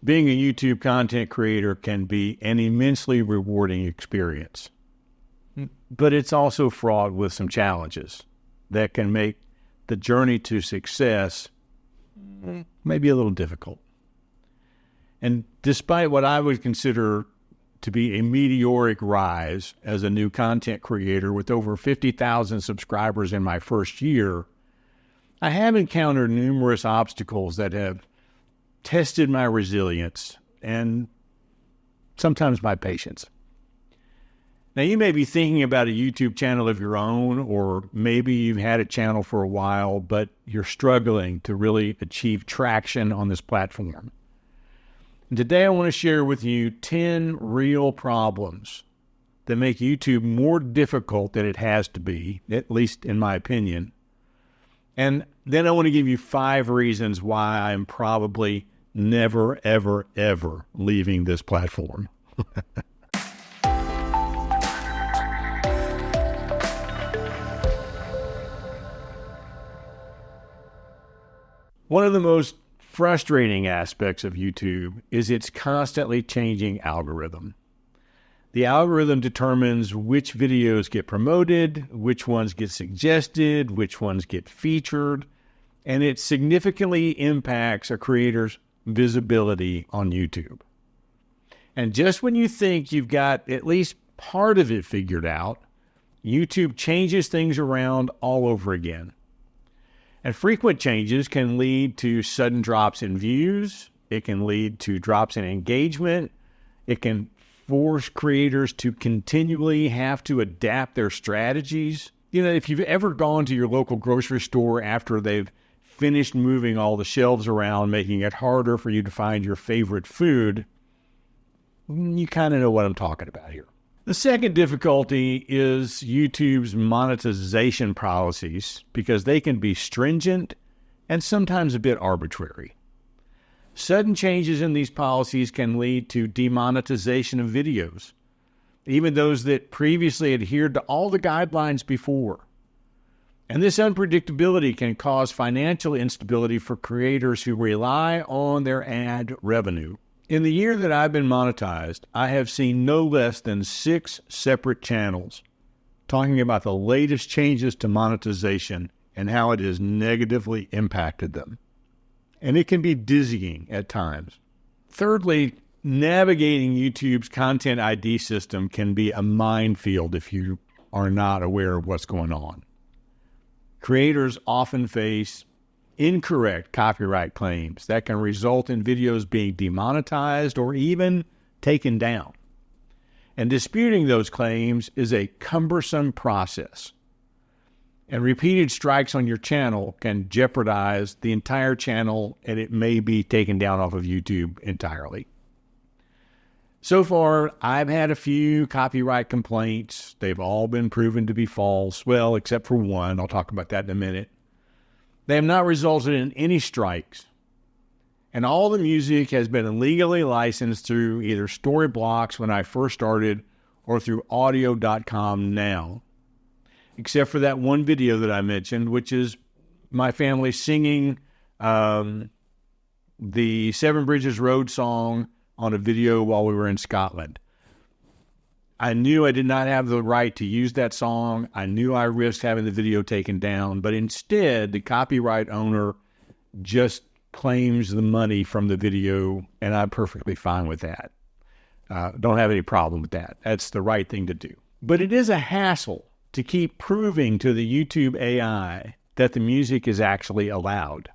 Being a YouTube content creator can be an immensely rewarding experience, but it's also fraught with some challenges that can make the journey to success maybe a little difficult. And despite what I would consider to be a meteoric rise as a new content creator with over 50,000 subscribers in my first year, I have encountered numerous obstacles that have tested my resilience and sometimes my patience. Now, you may be thinking about a YouTube channel of your own, or maybe you've had a channel for a while, but you're struggling to really achieve traction on this platform. And today I want to share with you 10 real problems that make YouTube more difficult than it has to be, at least in my opinion. And then I want to give you 5 reasons why I'm probably never, ever, ever leaving this platform. One of the most frustrating aspects of YouTube is its constantly changing algorithm. The algorithm determines which videos get promoted, which ones get suggested, which ones get featured, and it significantly impacts a creator's visibility on YouTube. And just when you think you've got at least part of it figured out, YouTube changes things around all over again. And frequent changes can lead to sudden drops in views. It can lead to drops in engagement. It can force creators to continually have to adapt their strategies. You know, if you've ever gone to your local grocery store after they've finished moving all the shelves around, making it harder for you to find your favorite food, you kind of know what I'm talking about here. The second difficulty is YouTube's monetization policies, because they can be stringent and sometimes a bit arbitrary. Sudden changes in these policies can lead to demonetization of videos, even those that previously adhered to all the guidelines before. And this unpredictability can cause financial instability for creators who rely on their ad revenue. In the year that I've been monetized, I have seen no less than 6 separate channels talking about the latest changes to monetization and how it has negatively impacted them. And it can be dizzying at times. Thirdly, navigating YouTube's content ID system can be a minefield if you are not aware of what's going on. Creators often face incorrect copyright claims that can result in videos being demonetized or even taken down. And disputing those claims is a cumbersome process. And repeated strikes on your channel can jeopardize the entire channel, and it may be taken down off of YouTube entirely. So far, I've had a few copyright complaints. They've all been proven to be false. Well, except for one. I'll talk about that in a minute. They have not resulted in any strikes. And all the music has been illegally licensed through either Storyblocks when I first started or through audio.com now. Except for that one video that I mentioned, which is my family singing the Seven Bridges Road song on a video while we were in Scotland. I knew I did not have the right to use that song. I knew I risked having the video taken down, but instead the copyright owner just claims the money from the video, and I'm perfectly fine with that. Don't have any problem with that. That's the right thing to do. But it is a hassle to keep proving to the YouTube AI that the music is actually allowed.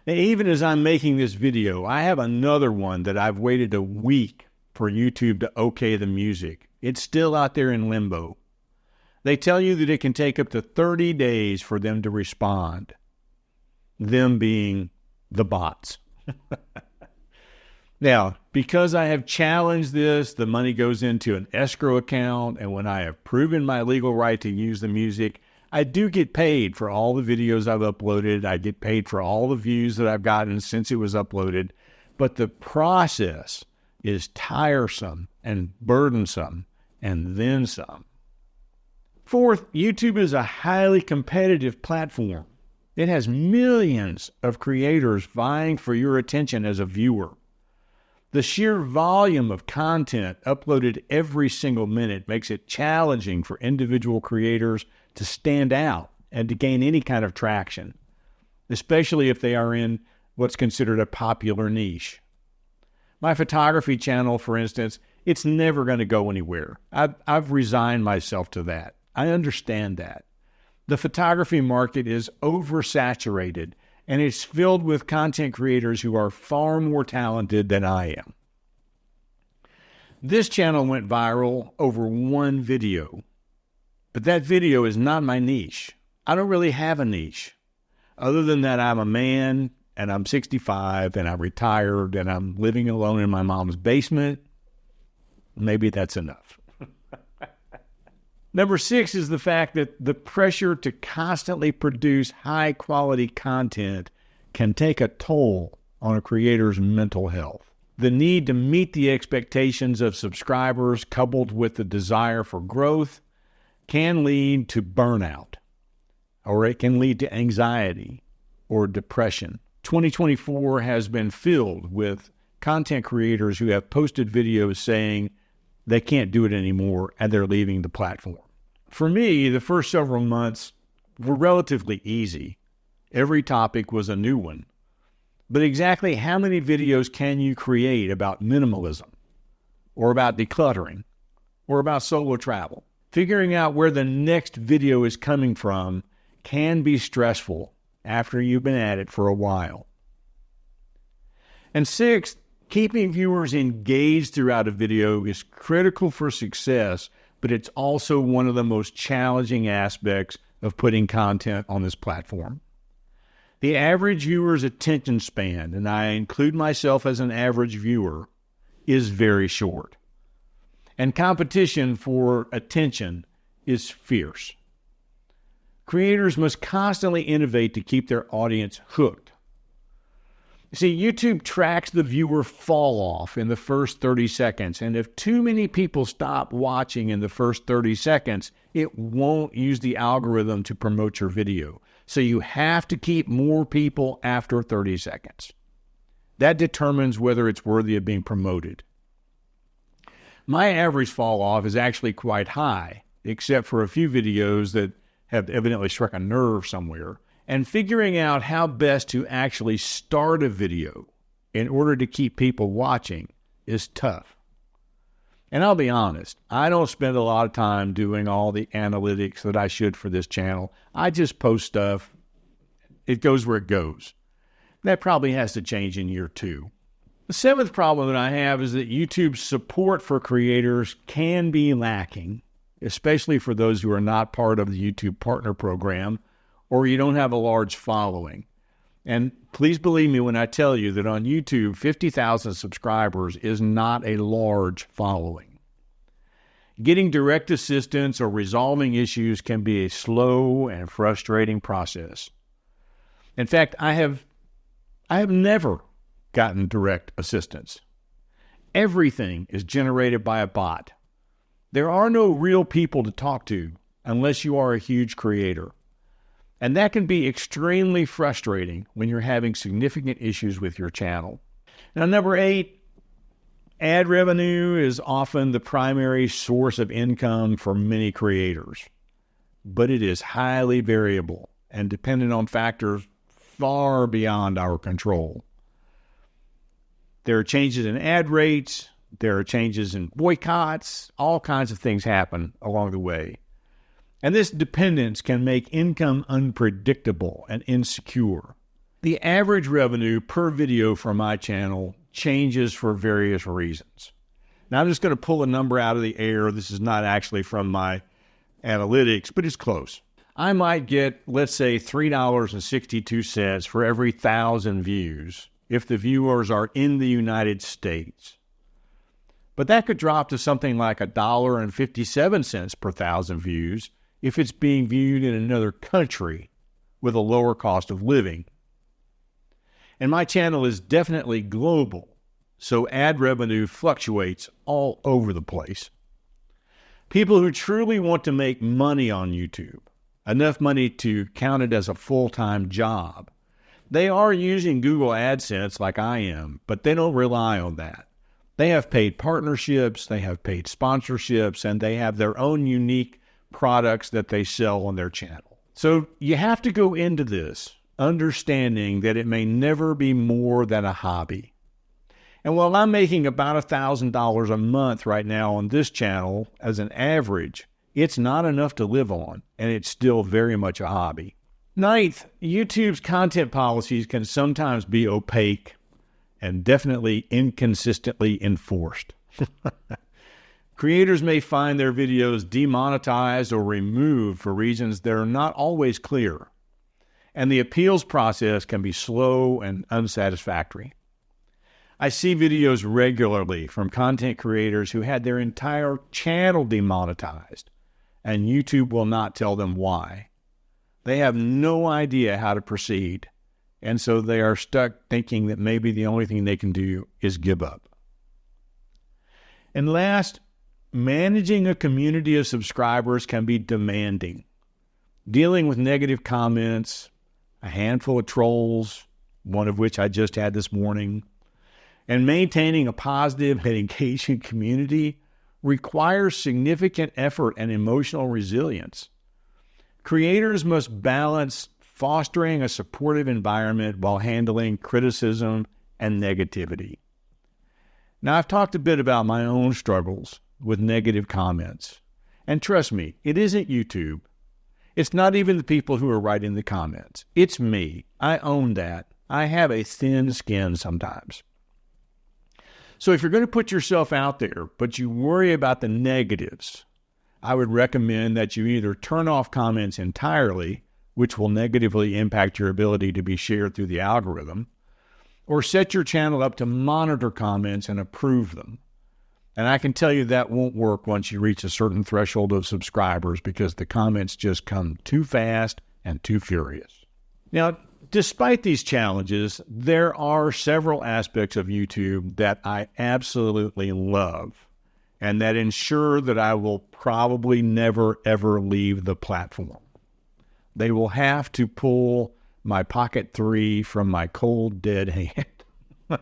Now, even as I'm making this video, I have another one that I've waited a week for YouTube to okay the music. It's still out there in limbo. They tell you that it can take up to 30 days for them to respond. Them being the bots. Now, because I have challenged this, the money goes into an escrow account, and when I have proven my legal right to use the music, I do get paid for all the videos I've uploaded. I get paid for all the views that I've gotten since it was uploaded. But the process is tiresome and burdensome, and then some. Fourth, YouTube is a highly competitive platform. It has millions of creators vying for your attention as a viewer. The sheer volume of content uploaded every single minute makes it challenging for individual creators to stand out and to gain any kind of traction, especially if they are in what's considered a popular niche. My photography channel, for instance, it's never going to go anywhere. I've resigned myself to that. I understand that. The photography market is oversaturated, and it's filled with content creators who are far more talented than I am. This channel went viral over one video, but that video is not my niche. I don't really have a niche. Other than that, I'm a man, and I'm 65, and I'm retired, and I'm living alone in my mom's basement. Maybe that's enough. Number 6 is the fact that the pressure to constantly produce high-quality content can take a toll on a creator's mental health. The need to meet the expectations of subscribers, coupled with the desire for growth, can lead to burnout, or it can lead to anxiety or depression. 2024 has been filled with content creators who have posted videos saying they can't do it anymore and they're leaving the platform. For me, the first several months were relatively easy. Every topic was a new one. But exactly how many videos can you create about minimalism, or about decluttering, or about solo travel? Figuring out where the next video is coming from can be stressful after you've been at it for a while. And 6, keeping viewers engaged throughout a video is critical for success, but it's also one of the most challenging aspects of putting content on this platform. The average viewer's attention span, and I include myself as an average viewer, is very short. And competition for attention is fierce. Creators must constantly innovate to keep their audience hooked. You see, YouTube tracks the viewer fall off in the first 30 seconds, and if too many people stop watching in the first 30 seconds, it won't use the algorithm to promote your video. So you have to keep more people after 30 seconds. That determines whether it's worthy of being promoted. My average fall off is actually quite high, except for a few videos that have evidently struck a nerve somewhere. And figuring out how best to actually start a video in order to keep people watching is tough. And I'll be honest, I don't spend a lot of time doing all the analytics that I should for this channel. I just post stuff. It goes where it goes. That probably has to change in year 2. The 7th problem that I have is that YouTube's support for creators can be lacking, especially for those who are not part of the YouTube Partner Program, or you don't have a large following. And please believe me when I tell you that on YouTube, 50,000 subscribers is not a large following. Getting direct assistance or resolving issues can be a slow and frustrating process. In fact, I have never gotten direct assistance. Everything is generated by a bot. There are no real people to talk to unless you are a huge creator. And that can be extremely frustrating when you're having significant issues with your channel. Now, number 8, ad revenue is often the primary source of income for many creators, but it is highly variable and dependent on factors far beyond our control. There are changes in ad rates, there are changes in boycotts, all kinds of things happen along the way. And this dependence can make income unpredictable and insecure. The average revenue per video for my channel changes for various reasons. Now, I'm just going to pull a number out of the air. This is not actually from my analytics, but it's close. I might get, let's say, $3.62 for every 1,000 views if the viewers are in the United States. But that could drop to something like $1.57 per 1,000 views if it's being viewed in another country with a lower cost of living. And my channel is definitely global, so ad revenue fluctuates all over the place. People who truly want to make money on YouTube, enough money to count it as a full-time job, they are using Google AdSense like I am, but they don't rely on that. They have paid partnerships, they have paid sponsorships, and they have their own unique products that they sell on their channel. So you have to go into this understanding that it may never be more than a hobby. And while I'm making about $1,000 a month right now on this channel as an average, it's not enough to live on, and it's still very much a hobby. Ninth, YouTube's content policies can sometimes be opaque and definitely inconsistently enforced. Creators may find their videos demonetized or removed for reasons that are not always clear, and the appeals process can be slow and unsatisfactory. I see videos regularly from content creators who had their entire channel demonetized, and YouTube will not tell them why. They have no idea how to proceed, and so they are stuck thinking that maybe the only thing they can do is give up. And last, managing a community of subscribers can be demanding. Dealing with negative comments, a handful of trolls, one of which I just had this morning, and maintaining a positive and engaging community requires significant effort and emotional resilience. Creators must balance fostering a supportive environment while handling criticism and negativity. Now, I've talked a bit about my own struggles with negative comments. And trust me, it isn't YouTube. It's not even the people who are writing the comments. It's me. I own that. I have a thin skin sometimes. So if you're going to put yourself out there, but you worry about the negatives, I would recommend that you either turn off comments entirely, which will negatively impact your ability to be shared through the algorithm, or set your channel up to monitor comments and approve them. And I can tell you that won't work once you reach a certain threshold of subscribers because the comments just come too fast and too furious. Now, despite these challenges, there are several aspects of YouTube that I absolutely love and that ensure that I will probably never, ever leave the platform. They will have to pull my Pocket 3 from my cold, dead hand.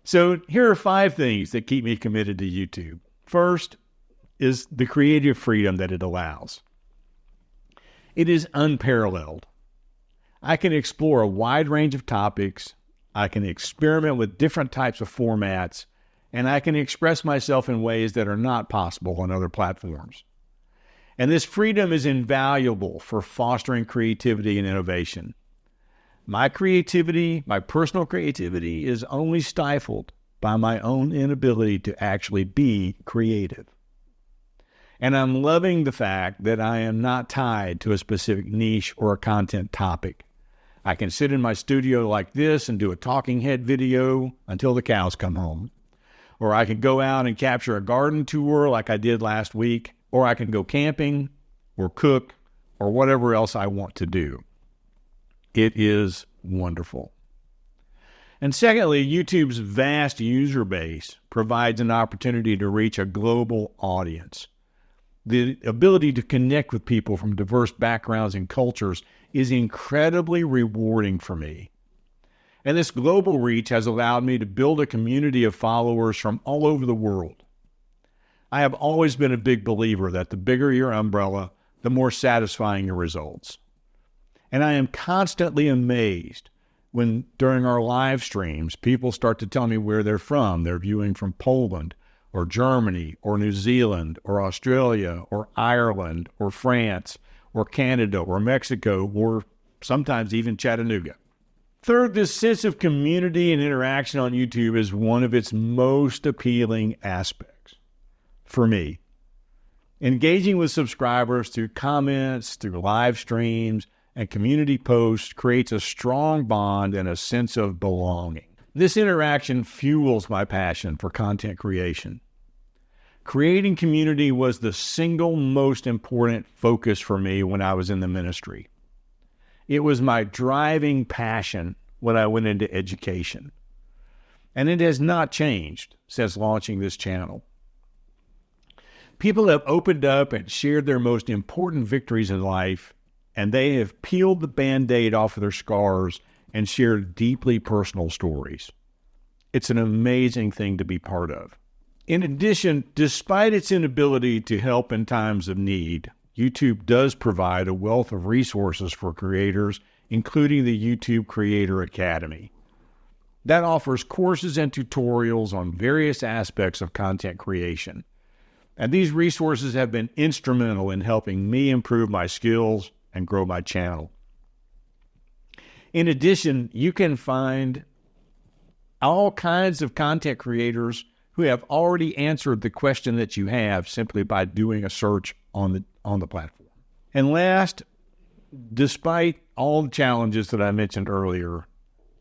So here are 5 things that keep me committed to YouTube. First is the creative freedom that it allows. It is unparalleled. I can explore a wide range of topics, I can experiment with different types of formats, and I can express myself in ways that are not possible on other platforms. And this freedom is invaluable for fostering creativity and innovation. My creativity, my personal creativity, is only stifled by my own inability to actually be creative. And I'm loving the fact that I am not tied to a specific niche or a content topic. I can sit in my studio like this and do a talking head video until the cows come home. Or I can go out and capture a garden tour like I did last week. Or I can go camping or cook or whatever else I want to do. It is wonderful. And secondly, YouTube's vast user base provides an opportunity to reach a global audience. The ability to connect with people from diverse backgrounds and cultures is incredibly rewarding for me. And this global reach has allowed me to build a community of followers from all over the world. I have always been a big believer that the bigger your umbrella, the more satisfying your results. And I am constantly amazed when, during our live streams, people start to tell me where they're from. They're viewing from Poland, or Germany, or New Zealand, or Australia, or Ireland, or France, or Canada, or Mexico, or sometimes even Chattanooga. Third, this sense of community and interaction on YouTube is one of its most appealing aspects for me. Engaging with subscribers through comments, through live streams, and community posts creates a strong bond and a sense of belonging. This interaction fuels my passion for content creation. Creating community was the single most important focus for me when I was in the ministry. It was my driving passion when I went into education. And it has not changed since launching this channel. People have opened up and shared their most important victories in life, and they have peeled the Band-Aid off of their scars and shared deeply personal stories. It's an amazing thing to be part of. In addition, despite its inability to help in times of need, YouTube does provide a wealth of resources for creators, including the YouTube Creator Academy. That offers courses and tutorials on various aspects of content creation. And these resources have been instrumental in helping me improve my skills and grow my channel. In addition, you can find all kinds of content creators who have already answered the question that you have simply by doing a search on the platform. And last, despite all the challenges that I mentioned earlier,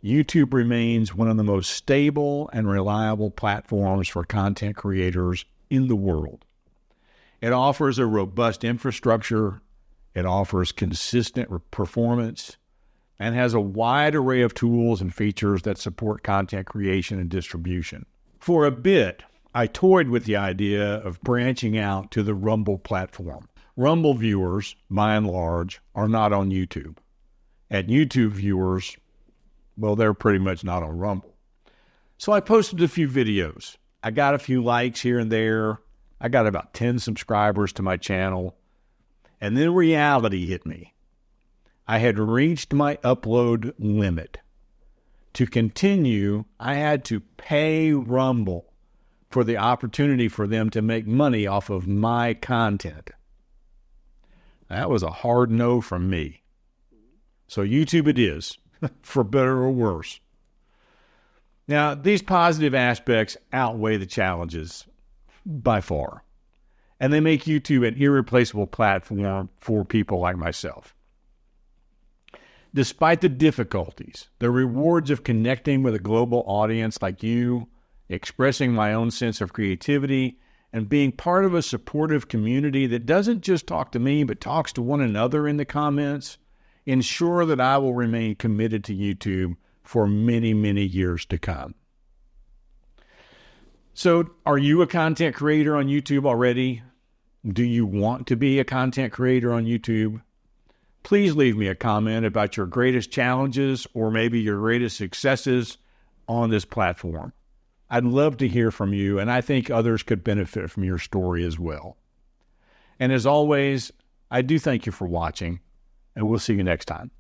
YouTube remains one of the most stable and reliable platforms for content creators in the world. It offers a robust infrastructure, it offers consistent performance, and has a wide array of tools and features that support content creation and distribution. For a bit, I toyed with the idea of branching out to the Rumble platform. Rumble viewers, by and large, are not on YouTube. And YouTube viewers, well, they're pretty much not on Rumble. So I posted a few videos. I got a few likes here and there. I got about 10 subscribers to my channel. And then reality hit me. I had reached my upload limit. To continue, I had to pay Rumble for the opportunity for them to make money off of my content. That was a hard no from me. So YouTube it is, for better or worse. Now, these positive aspects outweigh the challenges by far, and they make YouTube an irreplaceable platform for people like myself. Despite the difficulties, the rewards of connecting with a global audience like you, expressing my own sense of creativity, and being part of a supportive community that doesn't just talk to me, but talks to one another in the comments, ensure that I will remain committed to YouTube for many, many years to come. So, are you a content creator on YouTube already? Do you want to be a content creator on YouTube? Please leave me a comment about your greatest challenges or maybe your greatest successes on this platform. I'd love to hear from you, and I think others could benefit from your story as well. And as always, I do thank you for watching, and we'll see you next time.